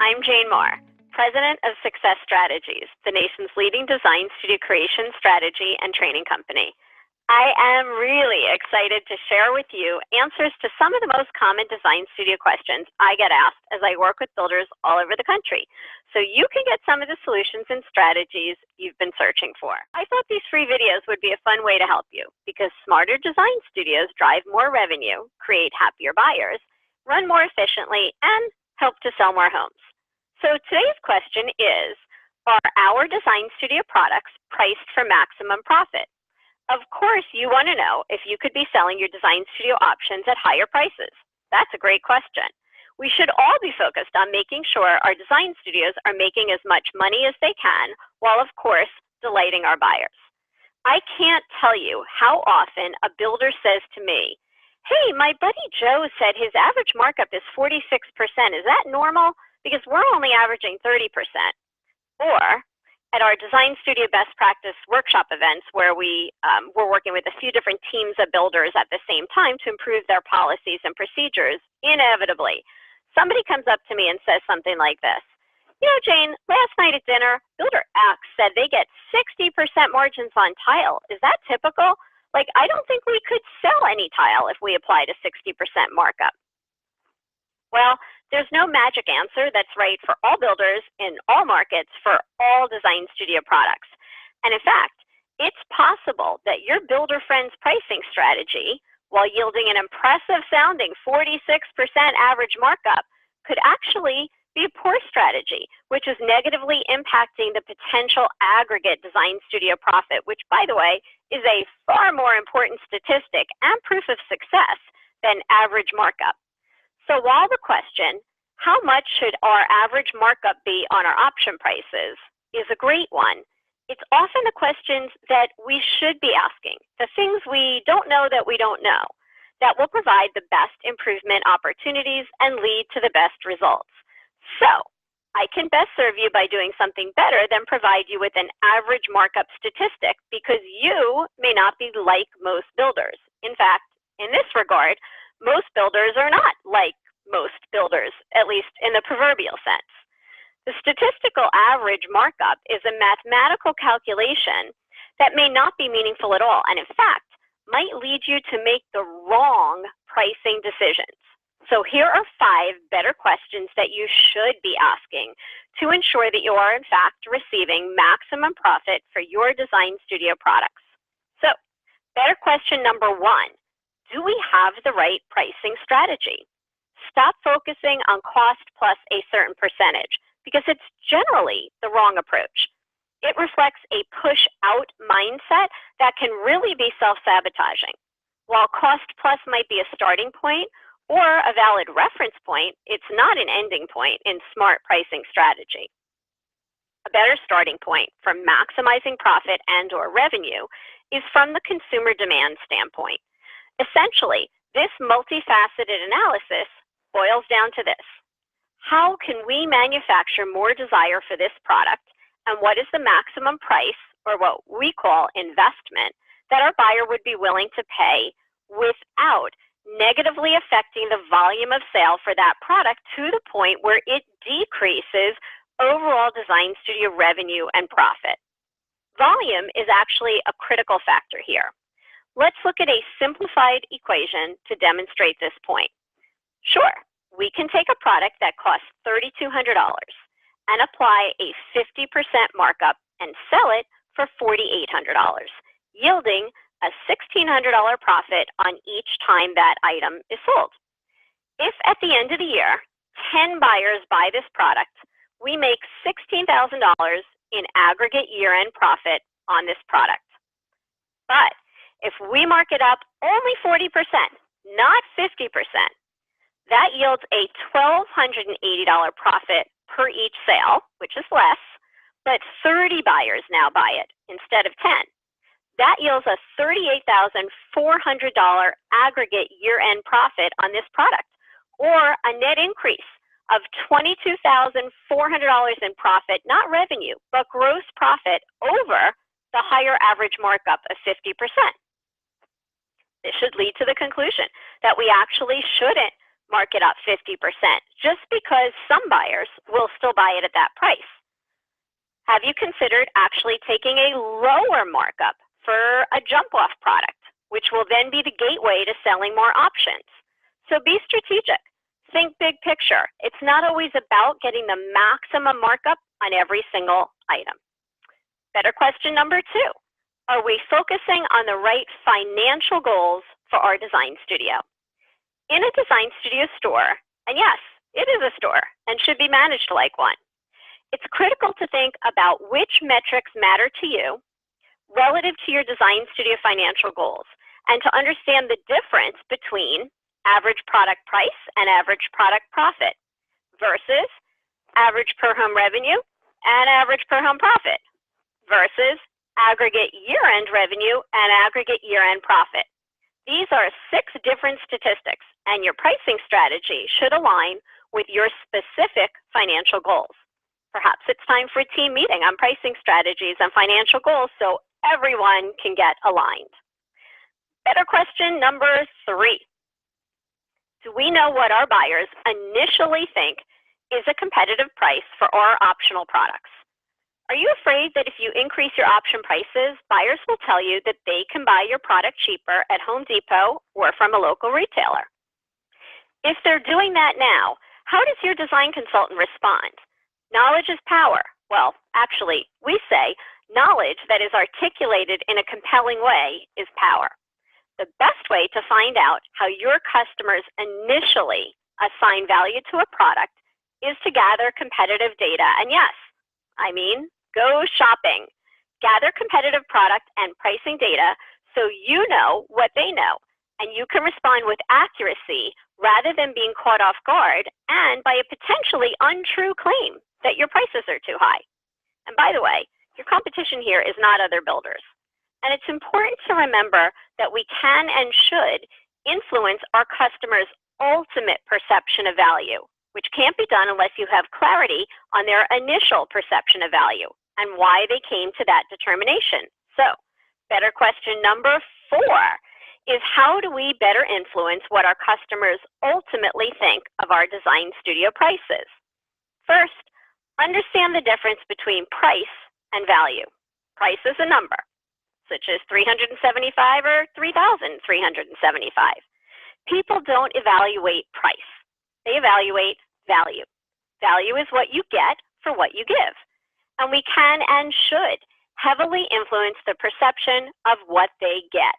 I'm Jane Marr, President of Success Strategies, the nation's leading design studio creation strategy and training company. I am really excited to share with you answers to some of the most common design studio questions I get asked as I work with builders all over the country, so you can get some of the solutions and strategies you've been searching for. I thought these free videos would be a fun way to help you because smarter design studios drive more revenue, create happier buyers, run more efficiently, and help to sell more homes. So today's question is, are our design studio products priced for maximum profit? Of course, you want to know if you could be selling your design studio options at higher prices. That's a great question. We should all be focused on making sure our design studios are making as much money as they can, while of course, delighting our buyers. I can't tell you how often a builder says to me, hey, my buddy Joe said his average markup is 46%. Is that normal? Because we're only averaging 30%. Or, at our Design Studio Best Practice workshop events where we're working with a few different teams of builders at the same time to improve their policies and procedures, inevitably, somebody comes up to me and says something like this. You know, Jane, last night at dinner, Builder X said they get 60% margins on tile. Is that typical? Like, I don't think we could sell any tile if we applied a 60% markup. Well, there's no magic answer that's right for all builders in all markets for all design studio products. And in fact, it's possible that your builder friend's pricing strategy, while yielding an impressive sounding 46% average markup, could actually be a poor strategy, which is negatively impacting the potential aggregate design studio profit, which, by the way, is a far more important statistic and proof of success than average markup. So while the question, how much should our average markup be on our option prices, is a great one, it's often the questions that we should be asking, the things we don't know that we don't know, that will provide the best improvement opportunities and lead to the best results. So I can best serve you by doing something better than provide you with an average markup statistic because you may not be like most builders. In fact, in this regard, most builders are not like most builders, at least in the proverbial sense. The statistical average markup is a mathematical calculation that may not be meaningful at all, and in fact, might lead you to make the wrong pricing decisions. So here are 5 better questions that you should be asking to ensure that you are in fact receiving maximum profit for your design studio products. So, better question number 1. Do we have the right pricing strategy? Stop focusing on cost plus a certain percentage because it's generally the wrong approach. It reflects a push-out mindset that can really be self-sabotaging. While cost plus might be a starting point or a valid reference point, it's not an ending point in smart pricing strategy. A better starting point for maximizing profit and/or revenue is from the consumer demand standpoint. Essentially, this multifaceted analysis boils down to this. How can we manufacture more desire for this product, and what is the maximum price, or what we call investment, that our buyer would be willing to pay without negatively affecting the volume of sale for that product to the point where it decreases overall design studio revenue and profit? Volume is actually a critical factor here. Let's look at a simplified equation to demonstrate this point. Sure, we can take a product that costs $3,200 and apply a 50% markup and sell it for $4,800, yielding a $1,600 profit on each time that item is sold. If at the end of the year, 10 buyers buy this product, we make $16,000 in aggregate year-end profit on this product. But if we mark it up only 40%, not 50%, that yields a $1,280 profit per each sale, which is less, but 30 buyers now buy it instead of 10. That yields a $38,400 aggregate year-end profit on this product, or a net increase of $22,400 in profit, not revenue, but gross profit over the higher average markup of 50%. This should lead to the conclusion that we actually shouldn't mark it up 50% just because some buyers will still buy it at that price? Have you considered actually taking a lower markup for a jump-off product, which will then be the gateway to selling more options? So be strategic. Think big picture. It's not always about getting the maximum markup on every single item. Better question number 2. Are we focusing on the right financial goals for our design studio? In a design studio store, and yes, it is a store and should be managed like one, it's critical to think about which metrics matter to you relative to your design studio financial goals, and to understand the difference between average product price and average product profit versus average per home revenue and average per home profit versus aggregate year-end revenue and aggregate year-end profit. These are 6 different statistics, and your pricing strategy should align with your specific financial goals. Perhaps it's time for a team meeting on pricing strategies and financial goals so everyone can get aligned. Better question number 3. Do we know what our buyers initially think is a competitive price for our optional products? Are you afraid that if you increase your option prices, buyers will tell you that they can buy your product cheaper at Home Depot or from a local retailer? If they're doing that now, how does your design consultant respond? Knowledge is power. Well, actually, we say knowledge that is articulated in a compelling way is power. The best way to find out how your customers initially assign value to a product is to gather competitive data. And yes, I mean, go shopping. Gather competitive product and pricing data so you know what they know, and you can respond with accuracy rather than being caught off guard and by a potentially untrue claim that your prices are too high. And by the way, your competition here is not other builders. And it's important to remember that we can and should influence our customers' ultimate perception of value, which can't be done unless you have clarity on their initial perception of value and why they came to that determination. So, better question number 4 is, how do we better influence what our customers ultimately think of our design studio prices? First, understand the difference between price and value. Price is a number, such as $375 or $3,375. People don't evaluate price. They evaluate value. Value is what you get for what you give. And we can and should heavily influence the perception of what they get.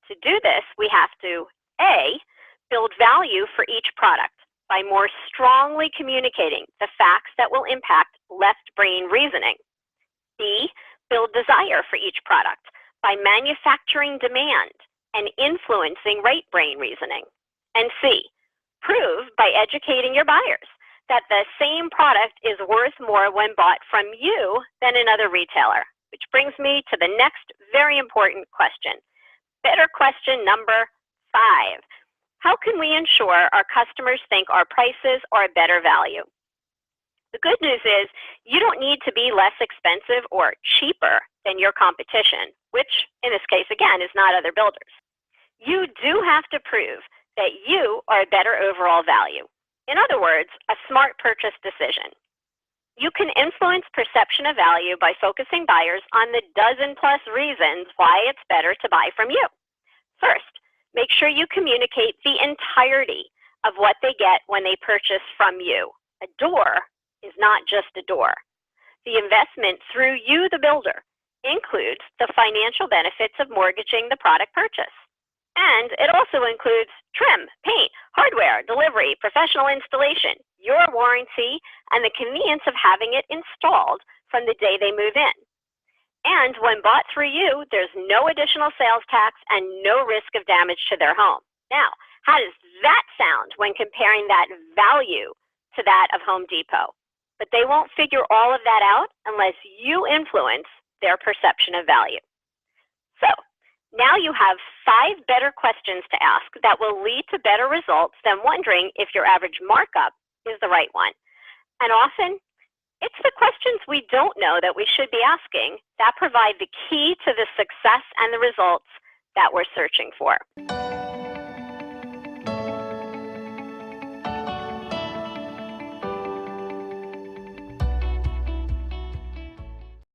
To do this, we have to A, build value for each product by more strongly communicating the facts that will impact left brain reasoning. B, build desire for each product by manufacturing demand and influencing right brain reasoning. And C, prove by educating your buyers that the same product is worth more when bought from you than another retailer, which brings me to the next very important question. Better question number 5. How can we ensure our customers think our prices are a better value? The good news is you don't need to be less expensive or cheaper than your competition, which in this case, again, is not other builders. You do have to prove that you are a better overall value. In other words, a smart purchase decision. You can influence perception of value by focusing buyers on the dozen-plus reasons why it's better to buy from you. First, make sure you communicate the entirety of what they get when they purchase from you. A door is not just a door. The investment through you, the builder, includes the financial benefits of mortgaging the product purchase. And it also includes trim, paint, hardware, delivery, professional installation, your warranty, and the convenience of having it installed from the day they move in. And when bought through you, there's no additional sales tax and no risk of damage to their home. Now, how does that sound when comparing that value to that of Home Depot? But they won't figure all of that out unless you influence their perception of value. So, now you have 5 better questions to ask that will lead to better results than wondering if your average markup is the right one. And often, it's the questions we don't know that we should be asking that provide the key to the success and the results that we're searching for.